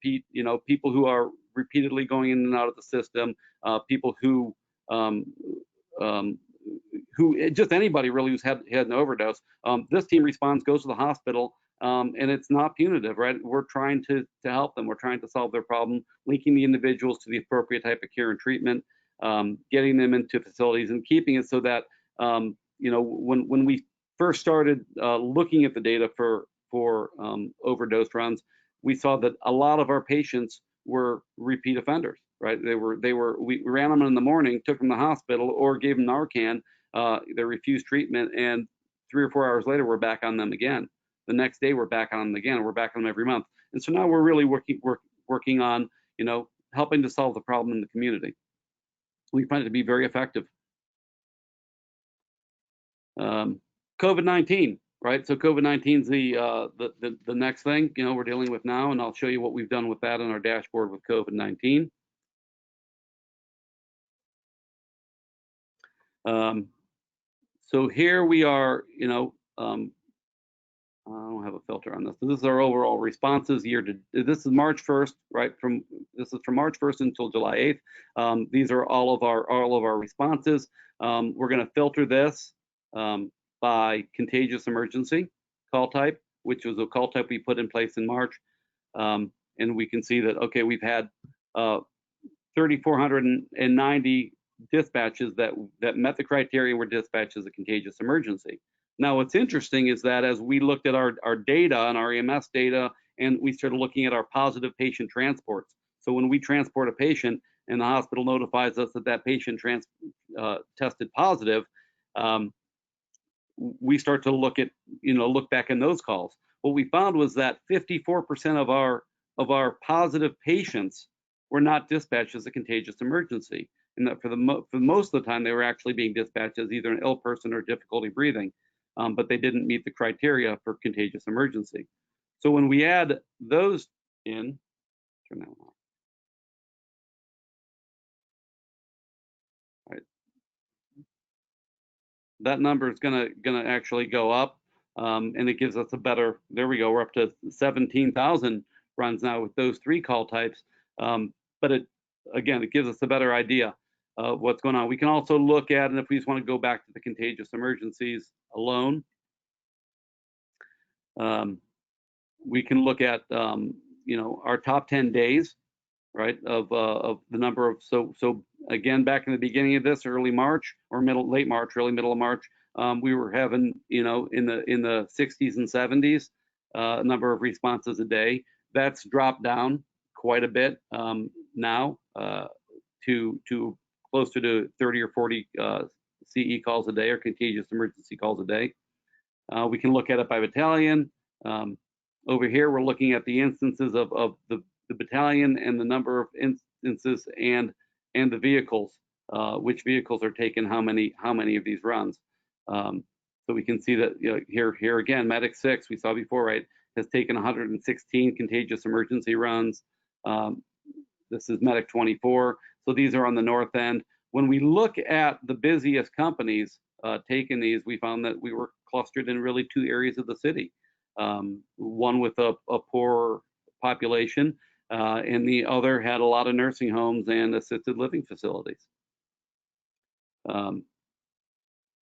people who are repeatedly going in and out of the system, people who just anybody really who's had an overdose, this team responds, goes to the hospital, and it's not punitive, right? We're trying to help them. We're trying to solve their problem, linking the individuals to the appropriate type of care and treatment, getting them into facilities, and keeping it so that when we first started looking at the data for overdose runs, we saw that a lot of our patients were repeat offenders, right? We ran them in the morning, took them to the hospital, or gave them Narcan. They refused treatment, and 3 or 4 hours later, we're back on them again. The next day, we're back on them again, and we're back on them every month. And so now we're really working on, helping to solve the problem in the community. We find it to be very effective. COVID-19, right? So COVID-19 is the next thing we're dealing with now, and I'll show you what we've done with that on our dashboard with COVID-19. So here we are, I don't have a filter on this. So this is our overall responses this is March 1st, right? This is from March 1st until July 8th. These are all of our responses. We're going to filter this by contagious emergency call type, which was a call type we put in place in March. And we can see that, okay, we've had 3,490 dispatches that met the criteria and were dispatched as a contagious emergency. Now, what's interesting is that as we looked at our data and our EMS data, and we started looking at our positive patient transports. So when we transport a patient and the hospital notifies us that patient tested positive, we start to look back in those calls. What we found was that 54% of our positive patients were not dispatched as a contagious emergency, and that for most of the time they were actually being dispatched as either an ill person or difficulty breathing, but they didn't meet the criteria for contagious emergency. So when we add those in, turn that on. Right. That number is gonna actually go up. and it gives us a better, there we go, we're up to 17,000 runs now with those 3 call types. But again, it gives us a better idea of what's going on. We can also look at, and if we just want to go back to the contagious emergencies alone, we can look at our top 10 days, right, of the number of, so again, back in the beginning of this, early March or late March, early middle of March, we were having, in the 60s and 70s, number of responses a day. That's dropped down quite a bit now to closer to 30 or 40 CE calls a day, or contagious emergency calls a day. We can look at it by battalion. Over here, we're looking at the instances of the battalion and the number of instances and the vehicles, which vehicles are taking how many of these runs. So we can see that here again, Medic 6 we saw before, right, has taken 116 contagious emergency runs. This is Medic 24. So these are on the north end. When we look at the busiest companies taking these, we found that we were clustered in really 2 areas of the city. One with a poor population, and the other had a lot of nursing homes and assisted living facilities. And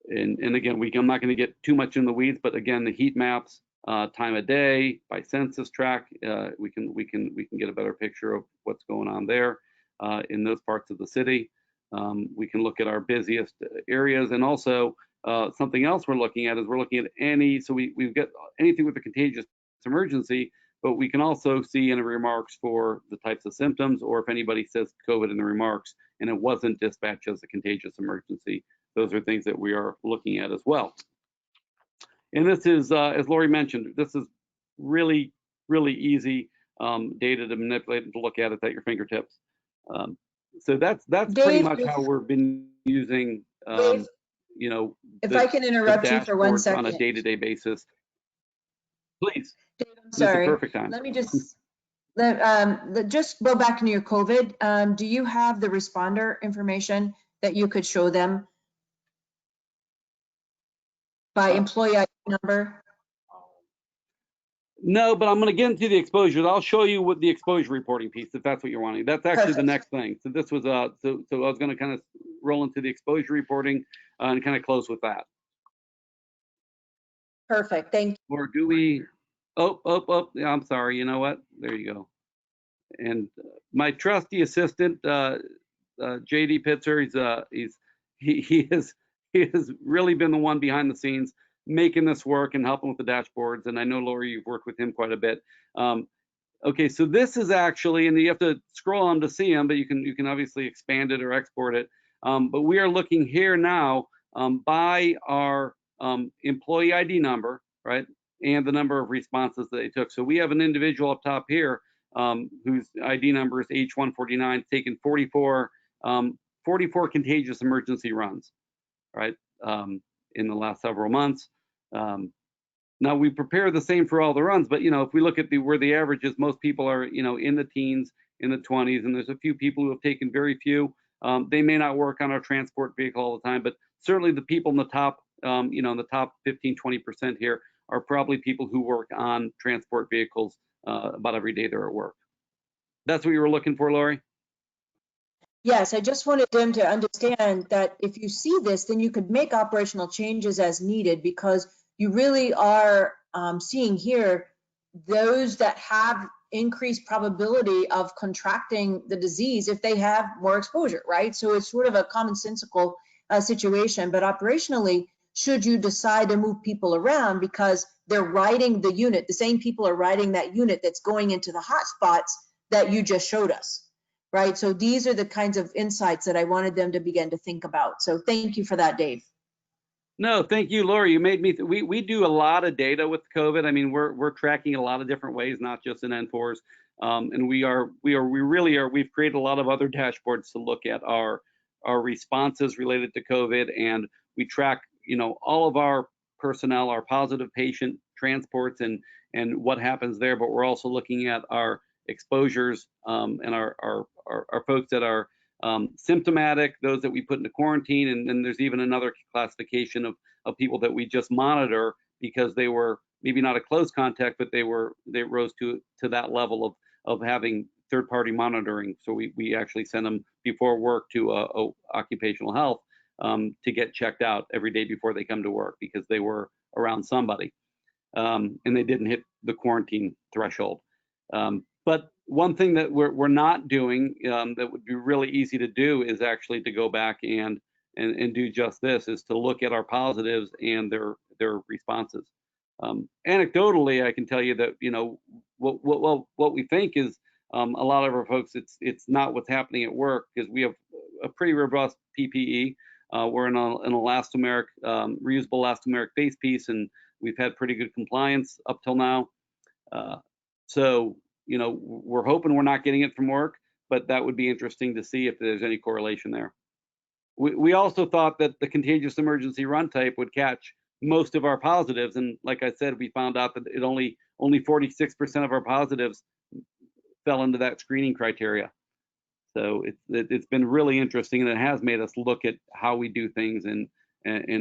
again, I'm not going to get too much in the weeds, but again, the heat maps, time of day by census tract, we can get a better picture of what's going on there in those parts of the city. We can look at our busiest areas, and also something else we're looking at is we're looking at we've got anything with a contagious emergency, but we can also see in the remarks for the types of symptoms, or if anybody says COVID in the remarks and it wasn't dispatched as a contagious emergency. Those are things that we are looking at as well. And this is, as Lori mentioned, this is really, really easy data to manipulate and to look at it at your fingertips. So that's Dave, pretty much how we've been using, Dave, if I can interrupt you for 1 second. On a day-to-day basis. Please. Dave, I'm This is the sorry. perfect time. Let me just go back into your COVID. Do you have the responder information that you could show them by employee ID number? No, but I'm going to get into the exposures. I'll show you what the exposure reporting piece, if that's what you're wanting. That's actually the next thing. So this was so I was going to kind of roll into the exposure reporting and kind of close with that. Perfect. Thank you. Or do we? Oh, yeah, I'm sorry. You know what? There you go. And my trusty assistant, JD Pitzer, he has really been the one behind the scenes making this work and helping with the dashboards. And I know, Lori, you've worked with him quite a bit. Okay, so this is actually, and you have to scroll on to see them, but you can obviously expand it or export it. But we are looking here now by our employee ID number, right, and the number of responses that they took. So we have an individual up top here whose ID number is H149, taken 44 contagious emergency runs, right, in the last several months. Now we prepare the same for all the runs, but if we look at where the average is, most people are in the teens, in the 20s, and there's a few people who have taken very few. They may not work on our transport vehicle all the time, but certainly the people in the top, in the top 15-20% here are probably people who work on transport vehicles about every day they're at work. That's what you were looking for, Lori? Yes, I just wanted them to understand that if you see this, then you could make operational changes as needed, because you really are seeing here those that have increased probability of contracting the disease if they have more exposure, right? So it's sort of a commonsensical situation, but operationally, should you decide to move people around because they're riding the unit, the same people are riding that unit that's going into the hot spots that you just showed us, right? So these are the kinds of insights that I wanted them to begin to think about. So thank you for that, Dave. No, thank you, Lori. You made me. We do a lot of data with COVID. I mean, we're tracking a lot of different ways, not just in NFORS. And we really are. We've created a lot of other dashboards to look at our responses related to COVID, and we track, all of our personnel, our positive patient transports, and what happens there. But we're also looking at our exposures and our folks that are symptomatic, those that we put into quarantine, and then there's even another classification of people that we just monitor because they were maybe not a close contact, but they rose to that level of having third-party monitoring. So we actually send them before work to occupational health to get checked out every day before they come to work, because they were around somebody and they didn't hit the quarantine threshold. But one thing that we're not doing that would be really easy to do is actually to go back and do just this, is to look at our positives and their responses. Anecdotally, I can tell you that, you know, what we think is a lot of our folks, it's not what's happening at work, because we have a pretty robust PPE. We're in an elastomeric, reusable elastomeric face piece, and we've had pretty good compliance up till now. So, you know, we're hoping we're not getting it from work, but that would be interesting to see if there's any correlation there. We also thought that the contagious emergency run type would catch most of our positives, and like I said, we found out that it only 46% of our positives fell into that screening criteria. So it's been really interesting, and it has made us look at how we do things, and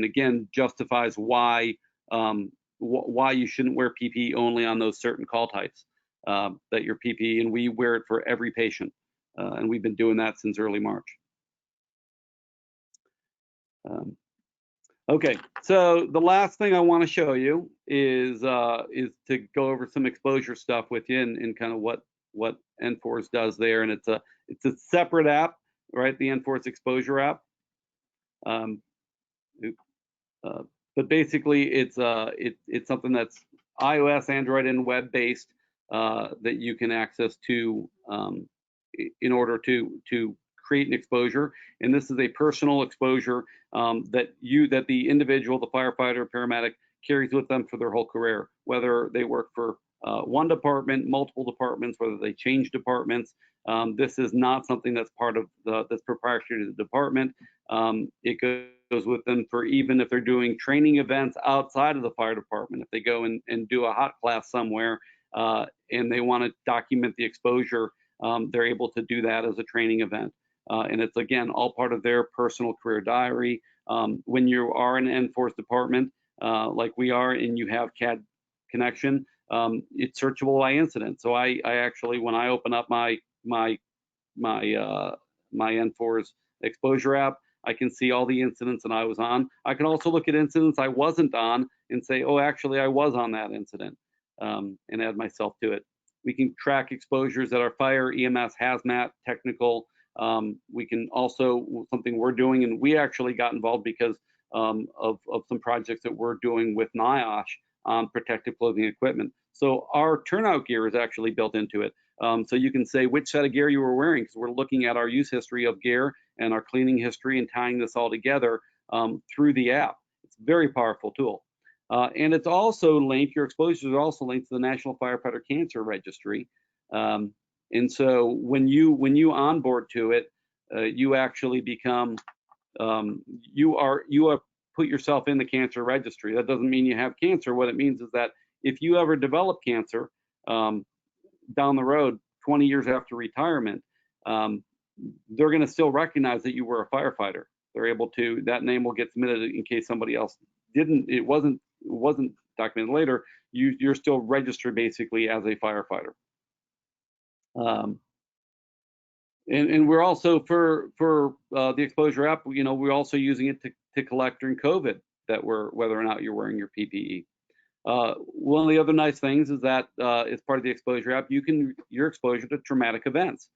again justifies why you shouldn't wear PPE only on those certain call types, that your PPE, and we wear it for every patient, and we've been doing that since early March. Okay, so the last thing I want to show you is to go over some exposure stuff with you, and kind of what NFORS does there, and it's a separate app, right? The NFORS exposure app. But basically, it's something that's iOS, Android, and web-based that you can access to in order to create an exposure. And this is a personal exposure that the individual, the firefighter, paramedic, carries with them for their whole career, whether they work for one department, multiple departments, whether they change departments. This is not something that's part of that's proprietary to the department. It goes with them for even if they're doing training events outside of the fire department. If they go and do a hot class somewhere and they want to document the exposure, they're able to do that as a training event. And it's, again, all part of their personal career diary. When you are in an NFORS department, like we are, and you have CAD connection, it's searchable by incident. So I actually, when I open up my NFORS exposure app, I can see all the incidents that I was on. I can also look at incidents I wasn't on and say, oh, actually, I was on that incident, and add myself to it. We can track exposures that are fire, EMS, hazmat, technical. We can also, something we're doing, and we actually got involved because of some projects that we're doing with NIOSH on protective clothing equipment. So our turnout gear is actually built into it. So you can say which set of gear you were wearing, because we're looking at our use history of gear and our cleaning history and tying this all together through the app. It's a very powerful tool. And it's also linked, your exposures are also linked to the National Firefighter Cancer Registry. And so when you onboard to it, you actually become, you are put yourself in the cancer registry. That doesn't mean you have cancer. What it means is that if you ever develop cancer down the road, 20 years after retirement, they're going to still recognize that you were a firefighter. They're able to, that name will get submitted in case somebody else didn't, it wasn't documented later. You're still registered basically as a firefighter. And we're also for the exposure app, you know, we're also using it to collect during COVID whether or not you're wearing your PPE. One of the other nice things is that as part of the exposure app, your exposure to traumatic events.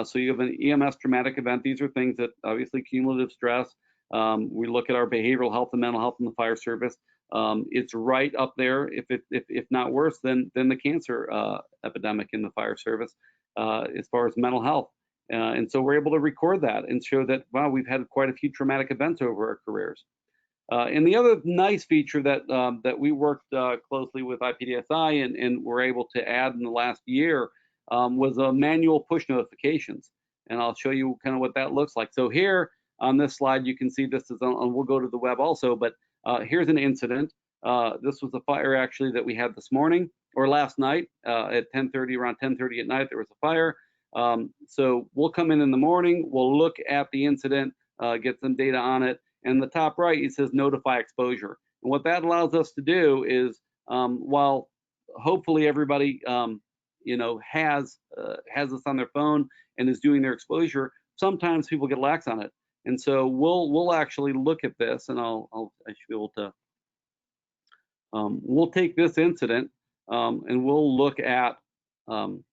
So you have an EMS traumatic event. These are things that obviously cumulative stress. We look at our behavioral health and mental health in the fire service. It's right up there, if not worse than the cancer epidemic in the fire service as far as mental health. And so we're able to record that and show that, wow, we've had quite a few traumatic events over our careers. And the other nice feature that we worked closely with IPDSI and were able to add in the last year was manual push notifications. And I'll show you kind of what that looks like. So here on this slide, you can see this is on, we'll go to the web also, but here's an incident. This was a fire actually that we had this morning or last night at 10:30, around 10:30 at night, there was a fire. So we'll come in the morning, we'll look at the incident, get some data on it. And the top right, it says notify exposure. And what that allows us to do is, while hopefully everybody has this on their phone and is doing their exposure, sometimes people get lax on it. And so we'll actually look at this, and I should be able to. We'll take this incident and we'll look at who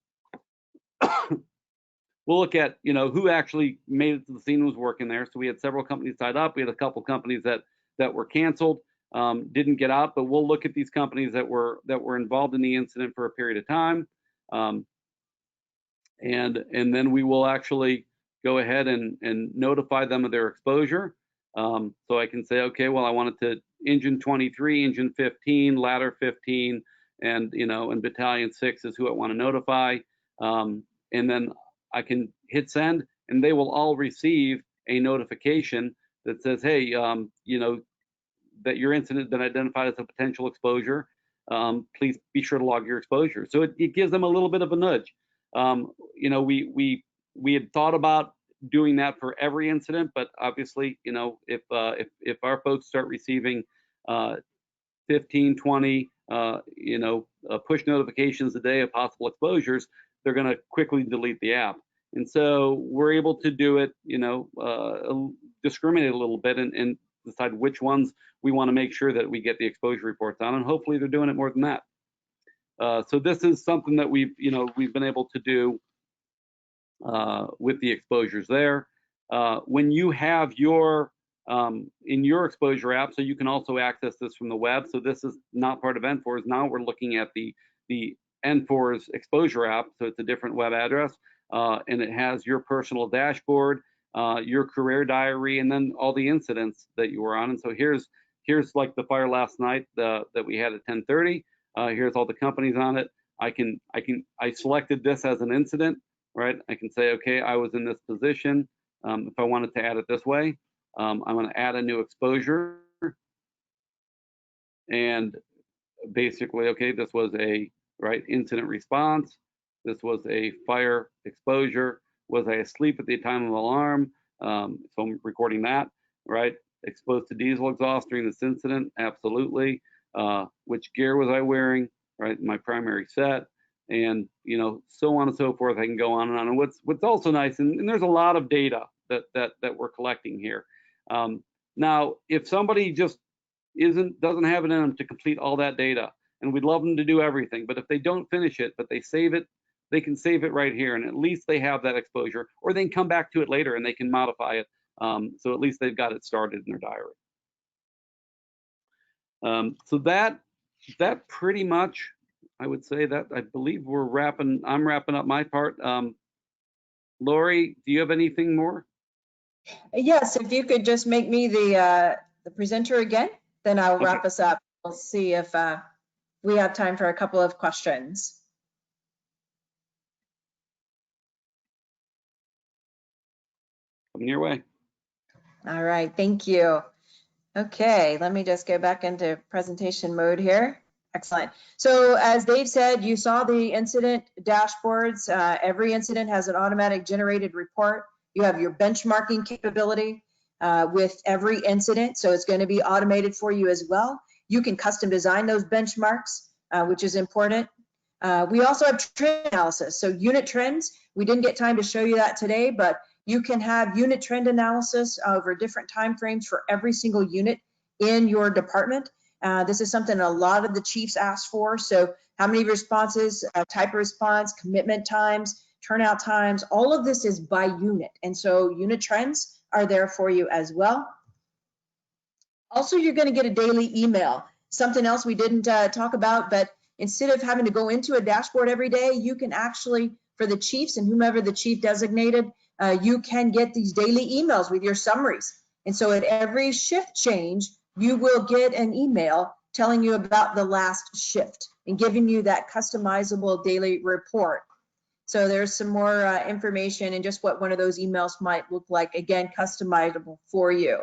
actually made it to the scene and was working there. So we had several companies tied up. We had a couple companies that were canceled, didn't get out. But we'll look at these companies that were involved in the incident for a period of time, and then we will actually go ahead and notify them of their exposure. So I can say, okay, well, I wanted to engine 23, engine 15, ladder 15, and and battalion 6 is who I want to notify. And then I can hit send, and they will all receive a notification that says, hey, that your incident been identified as a potential exposure. Please be sure to log your exposure. So it gives them a little bit of a nudge. We had thought about doing that for every incident, but obviously, if our folks start receiving 15, 20, push notifications a day of possible exposures, they're going to quickly delete the app. And so we're able to do it, discriminate a little bit and decide which ones we want to make sure that we get the exposure reports on, and hopefully they're doing it more than that. So this is something that we've been able to do with the exposures there. When you have your in your exposure app, so you can also access this from the web. So this is not part of NFORS. Now we're looking at the NFORS exposure app. So it's a different web address, and it has your personal dashboard, your career diary, and then all the incidents that you were on. And so here's like the fire last night that we had at 10:30. Here's all the companies on it. I selected this as an incident, right? I can say, okay, I was in this position. If I wanted to add it this way, I'm going to add a new exposure, and basically, okay, this was a incident response. This was a fire exposure. Was I asleep at the time of alarm? So I'm recording that, right? Exposed to diesel exhaust during this incident, absolutely. Which gear was I wearing, right? My primary set, and so on and so forth. I can go on and on. And what's also nice, and there's a lot of data that we're collecting here. Now, if somebody just doesn't have it in them to complete all that data, and we'd love them to do everything, but if they don't finish it, but they save it, they can save it right here, and at least they have that exposure, or they can come back to it later and they can modify it. So at least they've got it started in their diary. So that pretty much, I would say that I believe I'm wrapping up my part. Lori, do you have anything more? Yes, if you could just make me the presenter again, then I'll wrap us up. We'll see if we have time for a couple of questions. Coming your way. All right, thank you. Okay, let me just go back into presentation mode here. Excellent. So as Dave said, you saw the incident dashboards. Every incident has an automatic generated report. You have your benchmarking capability with every incident, so it's going to be automated for you as well. You can custom design those benchmarks, which is important. We also have trend analysis, so unit trends. We didn't get time to show you that today, but you can have unit trend analysis over different time frames for every single unit in your department. This is something a lot of the chiefs ask for. So how many responses, type of response, commitment times, turnout times, all of this is by unit. And so unit trends are there for you as well. Also, you're going to get a daily email. Something else we didn't talk about, but instead of having to go into a dashboard every day, you can actually, for the chiefs and whomever the chief designated, you can get these daily emails with your summaries. And so at every shift change, you will get an email telling you about the last shift and giving you that customizable daily report. So there's some more information and just what one of those emails might look like, again, customizable for you.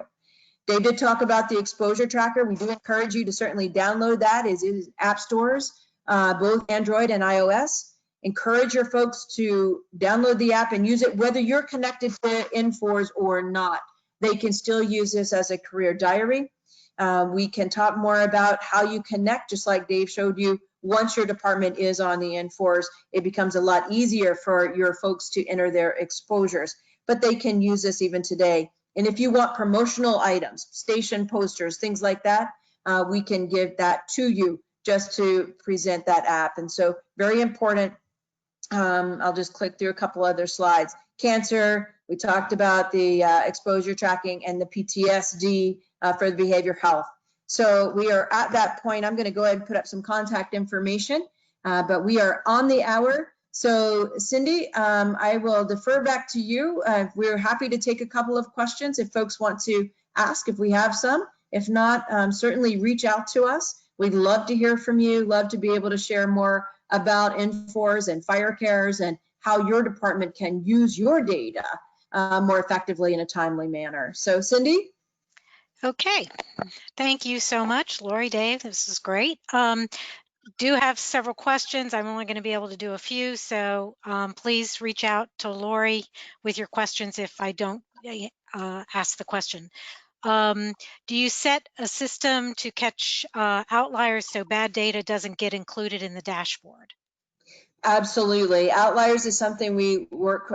Dave did talk about the exposure tracker. We do encourage you to certainly download that. It is app stores, both Android and iOS. Encourage your folks to download the app and use it, whether you're connected to NFORS or not. They can still use this as a career diary. We can talk more about how you connect, just like Dave showed you. Once your department is on the NFORS, it becomes a lot easier for your folks to enter their exposures, but they can use this even today. And if you want promotional items, station posters, things like that, we can give that to you just to present that app. And so very important. I'll just click through a couple other slides. Cancer, we talked about the exposure tracking and the PTSD for the behavioral health. So we are at that point. I'm going to go ahead and put up some contact information, but we are on the hour. So Cindy, I will defer back to you. We're happy to take a couple of questions if folks want to ask, if we have some. If not, certainly reach out to us. We'd love to hear from you, love to be able to share more about NFORS and FireCARES and how your department can use your data more effectively in a timely manner. So Cindy? Okay, thank you so much, Lori, Dave, this is great. Do have several questions. I'm only going to be able to do a few, so please reach out to Lori with your questions if I don't ask the question. Do you set a system to catch outliers so bad data doesn't get included in the dashboard? Absolutely. Outliers is something we work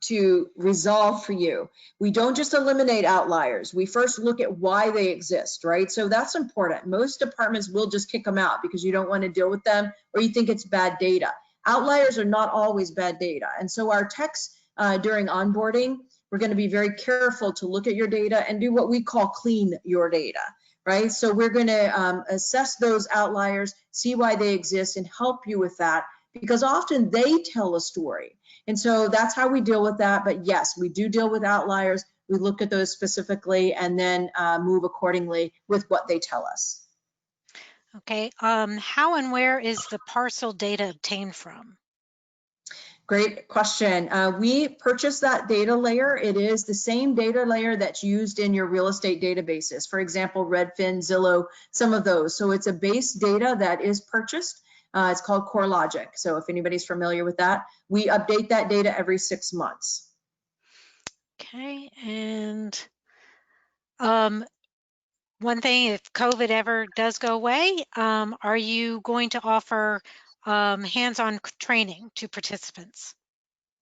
to resolve for you. We don't just eliminate outliers. We first look at why they exist, right? So that's important. Most departments will just kick them out because you don't want to deal with them or you think it's bad data. Outliers are not always bad data. And so our techs during onboarding, we're going to be very careful to look at your data and do what we call clean your data, right? So we're going to assess those outliers, see why they exist, and help you with that, because often they tell a story. And so that's how we deal with that. But yes, we do deal with outliers. We look at those specifically and then move accordingly with what they tell us. Okay, how and where is the parcel data obtained from? Great question. We purchased that data layer. It is the same data layer that's used in your real estate databases. For example, Redfin, Zillow, some of those. So it's a base data that is purchased. It's called CoreLogic. So if anybody's familiar with that, we update that data every 6 months. Okay, and one thing, if COVID ever does go away, are you going to offer hands-on training to participants?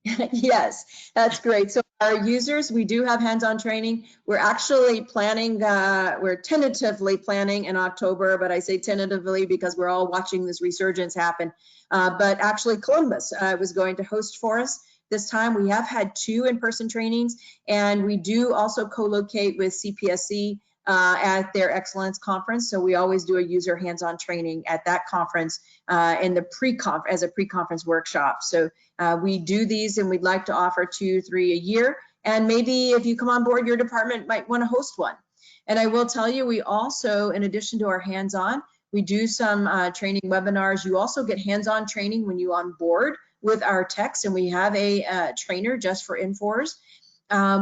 Yes, that's great. So our users, we do have hands-on training. We're actually planning, we're tentatively planning in October, but I say tentatively because we're all watching this resurgence happen. But actually Columbus was going to host for us this time. We have had 2 in-person trainings, and we do also co-locate with CPSC at their Excellence Conference. So we always do a user hands-on training at that conference in the as a pre-conference workshop. So we do these, and we'd like to offer 2, 3 a year. And maybe if you come on board, your department might want to host one. And I will tell you, we also, in addition to our hands-on, we do some training webinars. You also get hands-on training when you on board with our techs, and we have a trainer just for NFORS.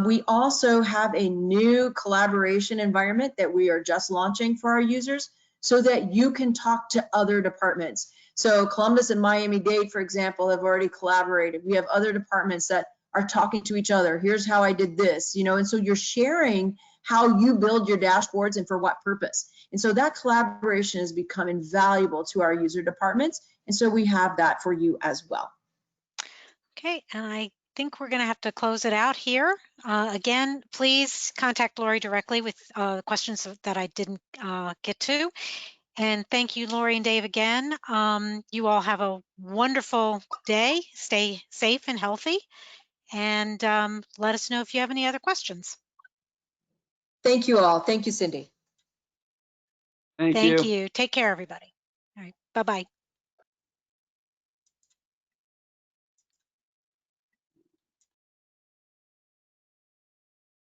We also have a new collaboration environment that we are just launching for our users so that you can talk to other departments. So Columbus and Miami-Dade, for example, have already collaborated. We have other departments that are talking to each other. Here's how I did this, you know, and so you're sharing how you build your dashboards and for what purpose. And so that collaboration has become invaluable to our user departments. And so we have that for you as well. Okay, and I think we're going to have to close it out here. Again, please contact Lori directly with questions that I didn't get to. And thank you, Lori and Dave, again. You all have a wonderful day. Stay safe and healthy. And let us know if you have any other questions. Thank you all. Thank you, Cindy. Thank you. Take care, everybody. All right. Bye-bye.